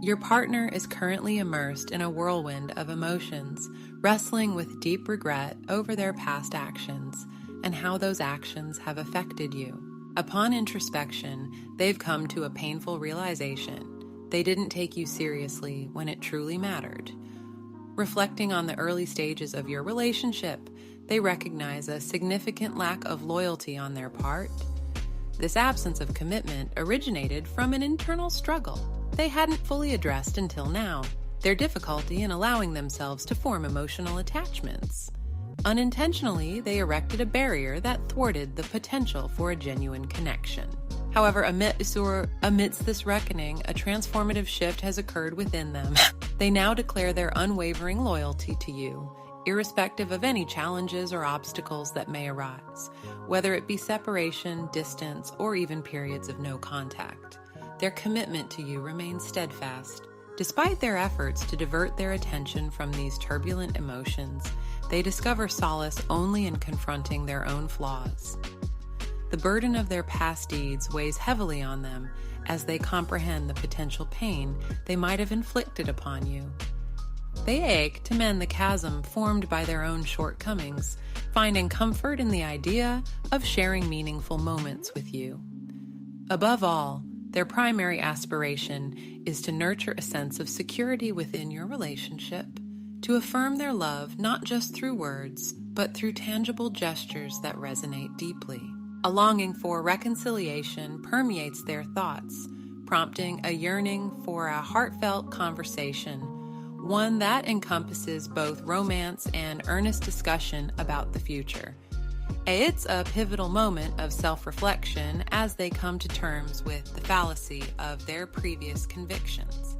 Your partner is currently immersed in a whirlwind of emotions, wrestling with deep regret over their past actions and how those actions have affected you. Upon introspection, they've come to a painful realization: they didn't take you seriously when it truly mattered. Reflecting on the early stages of your relationship, they recognize a significant lack of loyalty on their part. This absence of commitment originated from an internal struggle they hadn't fully addressed until now: their difficulty in allowing themselves to form emotional attachments. Unintentionally, they erected a barrier that thwarted the potential for a genuine connection. However, amidst this reckoning, a transformative shift has occurred within them. They now declare their unwavering loyalty to you, irrespective of any challenges or obstacles that may arise, whether it be separation, distance, or even periods of no contact. Their commitment to you remains steadfast. Despite their efforts to divert their attention from these turbulent emotions, they discover solace only in confronting their own flaws. The burden of their past deeds weighs heavily on them as they comprehend the potential pain they might have inflicted upon you. They ache to mend the chasm formed by their own shortcomings, finding comfort in the idea of sharing meaningful moments with you. Above all, their primary aspiration is to nurture a sense of security within your relationship, to affirm their love not just through words, but through tangible gestures that resonate deeply. A longing for reconciliation permeates their thoughts, prompting a yearning for a heartfelt conversation, one that encompasses both romance and earnest discussion about the future. It's a pivotal moment of self-reflection as they come to terms with the fallacy of their previous convictions.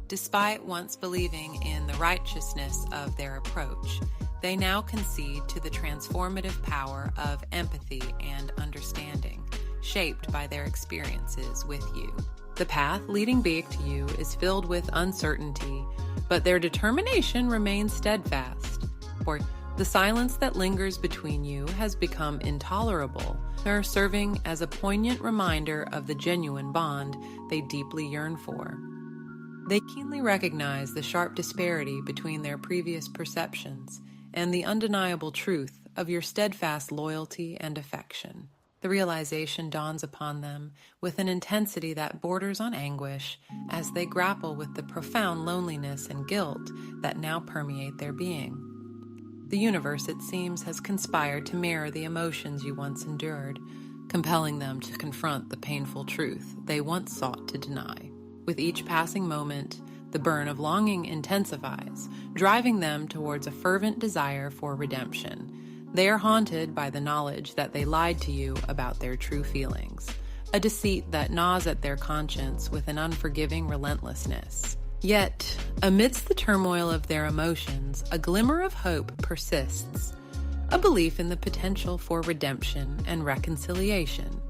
Despite once believing in the righteousness of their approach, they now concede to the transformative power of empathy and understanding, shaped by their experiences with you. The path leading back to you is filled with uncertainty, but their determination remains steadfast. For the silence that lingers between you has become intolerable, serving as a poignant reminder of the genuine bond they deeply yearn for. They keenly recognize the sharp disparity between their previous perceptions and the undeniable truth of your steadfast loyalty and affection. The realization dawns upon them with an intensity that borders on anguish as they grapple with the profound loneliness and guilt that now permeate their being. The universe, it seems, has conspired to mirror the emotions you once endured, compelling them to confront the painful truth they once sought to deny. With each passing moment, the burn of longing intensifies, driving them towards a fervent desire for redemption. They are haunted by the knowledge that they lied to you about their true feelings, a deceit that gnaws at their conscience with an unforgiving relentlessness. Yet, amidst the turmoil of their emotions, a glimmer of hope persists, a belief in the potential for redemption and reconciliation.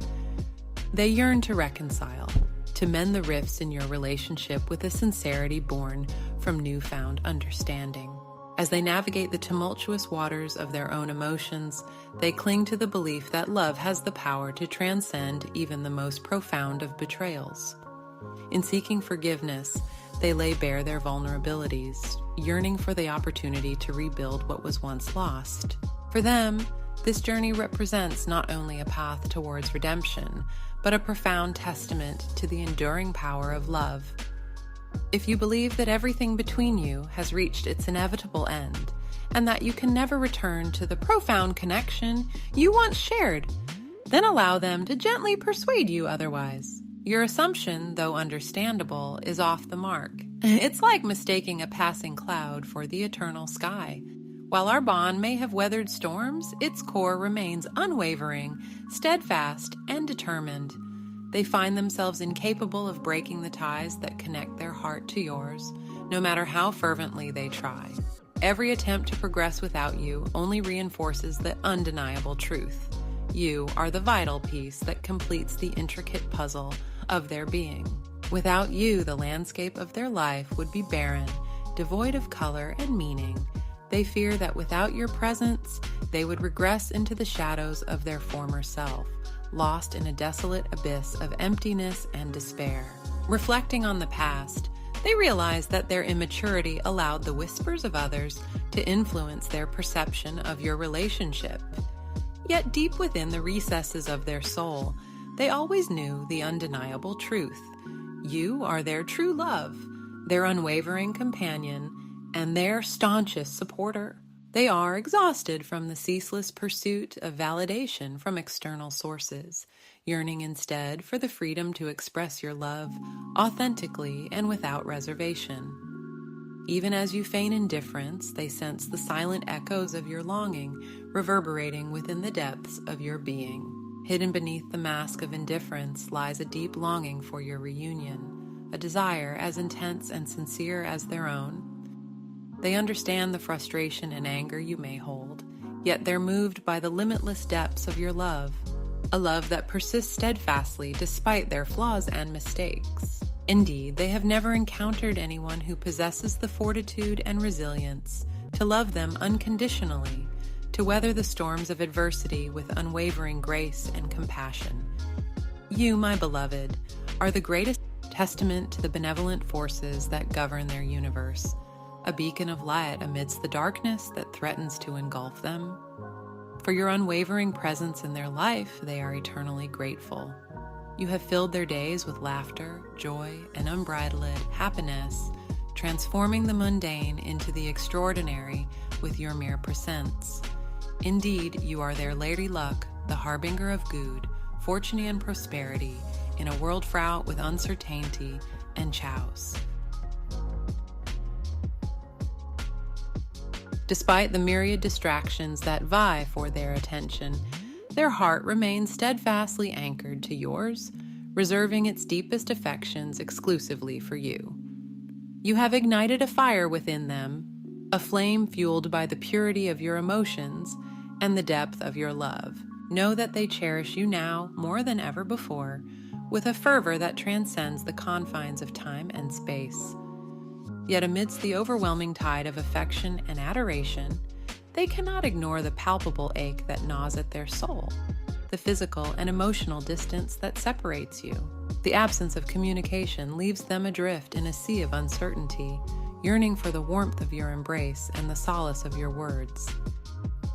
They yearn to reconcile, to mend the rifts in your relationship with a sincerity born from newfound understanding. As they navigate the tumultuous waters of their own emotions, they cling to the belief that love has the power to transcend even the most profound of betrayals. In seeking forgiveness, they lay bare their vulnerabilities, yearning for the opportunity to rebuild what was once lost. For them, this journey represents not only a path towards redemption, but a profound testament to the enduring power of love. If you believe that everything between you has reached its inevitable end, and that you can never return to the profound connection you once shared, then allow them to gently persuade you otherwise. Your assumption, though understandable, is off the mark. It's like mistaking a passing cloud for the eternal sky. While our bond may have weathered storms, its core remains unwavering, steadfast, and determined. They find themselves incapable of breaking the ties that connect their heart to yours, no matter how fervently they try. Every attempt to progress without you only reinforces the undeniable truth. You are the vital piece that completes the intricate puzzle of their being. Without you, the landscape of their life would be barren, devoid of color and meaning. They fear that without your presence, they would regress into the shadows of their former self, lost in a desolate abyss of emptiness and despair. Reflecting on the past, They realize that their immaturity allowed the whispers of others to influence their perception of your relationship. Yet deep within the recesses of their soul, they always knew the undeniable truth. You are their true love, their unwavering companion, and their staunchest supporter. They are exhausted from the ceaseless pursuit of validation from external sources, yearning instead for the freedom to express your love authentically and without reservation. Even as you feign indifference, they sense the silent echoes of your longing reverberating within the depths of your being. Hidden beneath the mask of indifference lies a deep longing for your reunion, a desire as intense and sincere as their own. They understand the frustration and anger you may hold, yet they're moved by the limitless depths of your love, a love that persists steadfastly despite their flaws and mistakes. Indeed, they have never encountered anyone who possesses the fortitude and resilience to love them unconditionally, to weather the storms of adversity with unwavering grace and compassion. You, my beloved, are the greatest testament to the benevolent forces that govern their universe, a beacon of light amidst the darkness that threatens to engulf them. For your unwavering presence in their life, they are eternally grateful. You have filled their days with laughter, joy, and unbridled happiness, transforming the mundane into the extraordinary with your mere presence. Indeed, you are their Lady Luck, the harbinger of good, fortune, and prosperity in a world fraught with uncertainty and chaos. Despite the myriad distractions that vie for their attention, their heart remains steadfastly anchored to yours, reserving its deepest affections exclusively for you. You have ignited a fire within them, a flame fueled by the purity of your emotions and the depth of your love. Know that they cherish you now more than ever before, with a fervor that transcends the confines of time and space. Yet amidst the overwhelming tide of affection and adoration, they cannot ignore the palpable ache that gnaws at their soul, the physical and emotional distance that separates you. The absence of communication leaves them adrift in a sea of uncertainty, yearning for the warmth of your embrace and the solace of your words.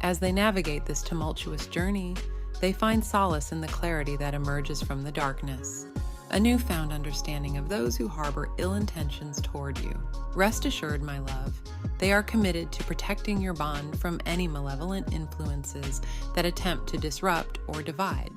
As they navigate this tumultuous journey, they find solace in the clarity that emerges from the darkness, a newfound understanding of those who harbor ill intentions toward you. Rest assured, my love, they are committed to protecting your bond from any malevolent influences that attempt to disrupt or divide.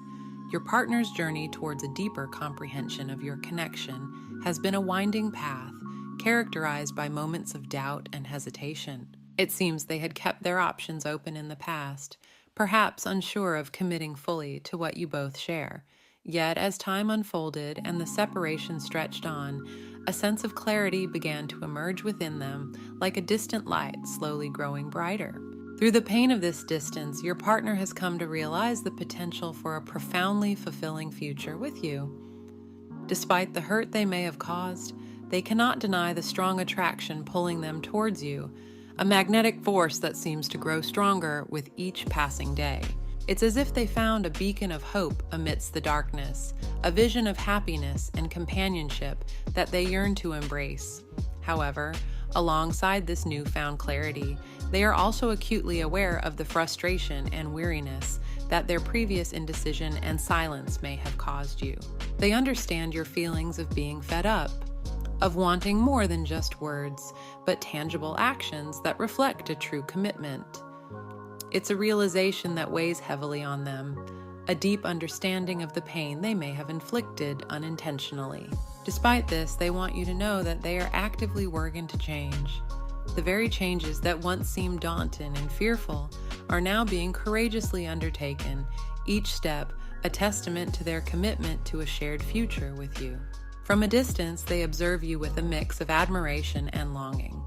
Your partner's journey towards a deeper comprehension of your connection has been a winding path, characterized by moments of doubt and hesitation. It seems they had kept their options open in the past, perhaps unsure of committing fully to what you both share. Yet, as time unfolded and the separation stretched on, a sense of clarity began to emerge within them, like a distant light slowly growing brighter. Through the pain of this distance, your partner has come to realize the potential for a profoundly fulfilling future with you. Despite the hurt they may have caused, they cannot deny the strong attraction pulling them towards you, a magnetic force that seems to grow stronger with each passing day. It's as if they found a beacon of hope amidst the darkness, a vision of happiness and companionship that they yearn to embrace. However, alongside this newfound clarity, they are also acutely aware of the frustration and weariness that their previous indecision and silence may have caused you. They understand your feelings of being fed up, of wanting more than just words, but tangible actions that reflect a true commitment. It's a realization that weighs heavily on them, a deep understanding of the pain they may have inflicted unintentionally. Despite this, they want you to know that they are actively working to change. The very changes that once seemed daunting and fearful are now being courageously undertaken, each step a testament to their commitment to a shared future with you. From a distance, they observe you with a mix of admiration and longing.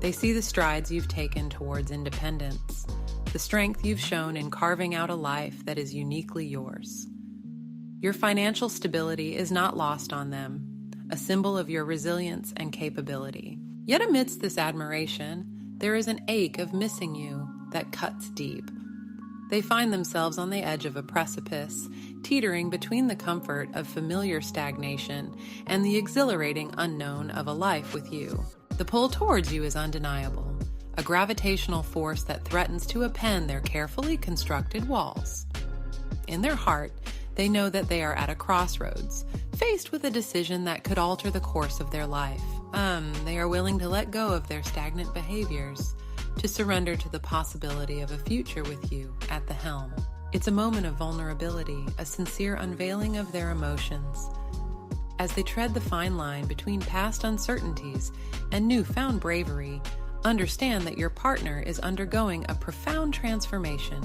They see the strides you've taken towards independence, the strength you've shown in carving out a life that is uniquely yours. Your financial stability is not lost on them, a symbol of your resilience and capability. Yet amidst this admiration, there is an ache of missing you that cuts deep. They find themselves on the edge of a precipice, teetering between the comfort of familiar stagnation and the exhilarating unknown of a life with you. The pull towards you is undeniable, a gravitational force that threatens to upend their carefully constructed walls. In their heart, they know that they are at a crossroads, faced with a decision that could alter the course of their life. They are willing to let go of their stagnant behaviors, to surrender to the possibility of a future with you at the helm. It's a moment of vulnerability, a sincere unveiling of their emotions. As they tread the fine line between past uncertainties and newfound bravery, understand that your partner is undergoing a profound transformation.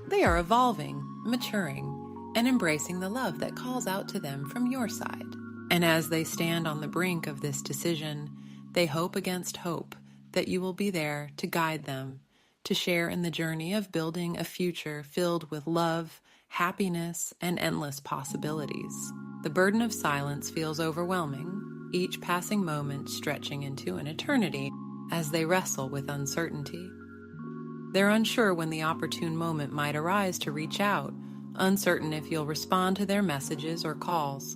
They are evolving, maturing, and embracing the love that calls out to them from your side. And as they stand on the brink of this decision, they hope against hope that you will be there to guide them, to share in the journey of building a future filled with love, happiness, and endless possibilities. The burden of silence feels overwhelming, each passing moment stretching into an eternity as they wrestle with uncertainty. They're unsure when the opportune moment might arise to reach out, uncertain if you'll respond to their messages or calls.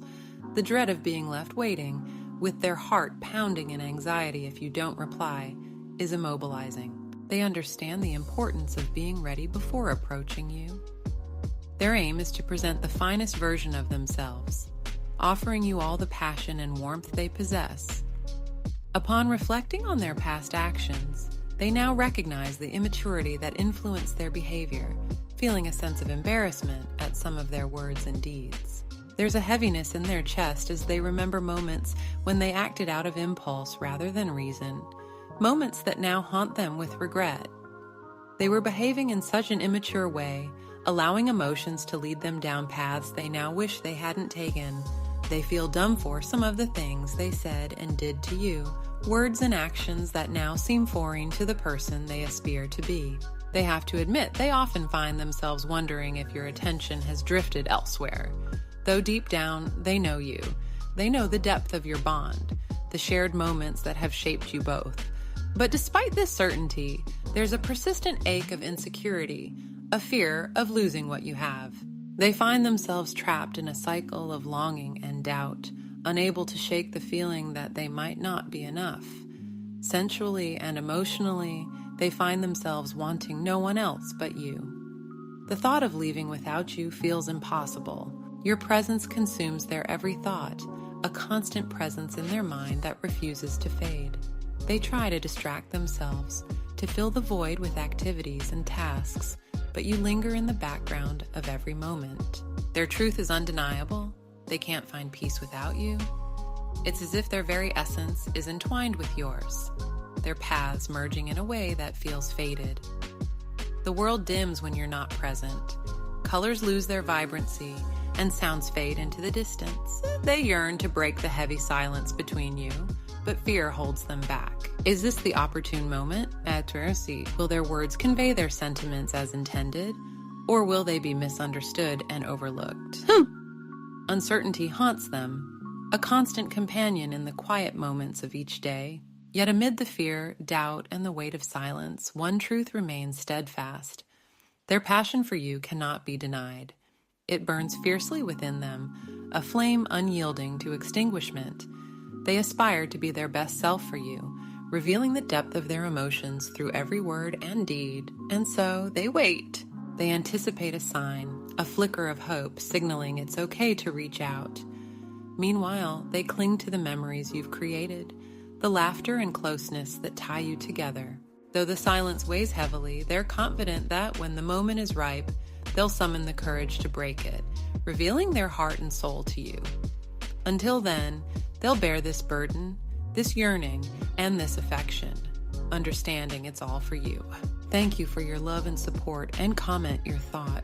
The dread of being left waiting, with their heart pounding in anxiety if you don't reply, is immobilizing. They understand the importance of being ready before approaching you. Their aim is to present the finest version of themselves, offering you all the passion and warmth they possess. Upon reflecting on their past actions, they now recognize the immaturity that influenced their behavior, feeling a sense of embarrassment at some of their words and deeds. There's a heaviness in their chest as they remember moments when they acted out of impulse rather than reason, moments that now haunt them with regret. They were behaving in such an immature way, allowing emotions to lead them down paths they now wish they hadn't taken. They feel dumb for some of the things they said and did to you, words and actions that now seem foreign to the person they aspire to be. They have to admit they often find themselves wondering if your attention has drifted elsewhere. Though deep down, they know you. They know the depth of your bond, the shared moments that have shaped you both. But despite this certainty, there's a persistent ache of insecurity, a fear of losing what you have. They find themselves trapped in a cycle of longing and doubt, unable to shake the feeling that they might not be enough. Sensually and emotionally, they find themselves wanting no one else but you. The thought of leaving without you feels impossible. Your presence consumes their every thought, a constant presence in their mind that refuses to fade. They try to distract themselves, to fill the void with activities and tasks, but you linger in the background of every moment. Their truth is undeniable. They can't find peace without you. It's as if their very essence is entwined with yours, their paths merging in a way that feels fated. The world dims when you're not present. Colors lose their vibrancy, and sounds fade into the distance. They yearn to break the heavy silence between you, but fear holds them back. Is this the opportune moment? Will their words convey their sentiments as intended, or will they be misunderstood and overlooked? Uncertainty haunts them, a constant companion in the quiet moments of each day. Yet amid the fear, doubt, and the weight of silence, one truth remains steadfast. Their passion for you cannot be denied. It burns fiercely within them, a flame unyielding to extinguishment. They aspire to be their best self for you, revealing the depth of their emotions through every word and deed. And so they wait. They anticipate a sign, a flicker of hope signaling it's okay to reach out. Meanwhile, they cling to the memories you've created, the laughter and closeness that tie you together. Though the silence weighs heavily, they're confident that when the moment is ripe, they'll summon the courage to break it, revealing their heart and soul to you. Until then, they'll bear this burden, this yearning, and this affection, understanding it's all for you. Thank you for your love and support, and comment your thought.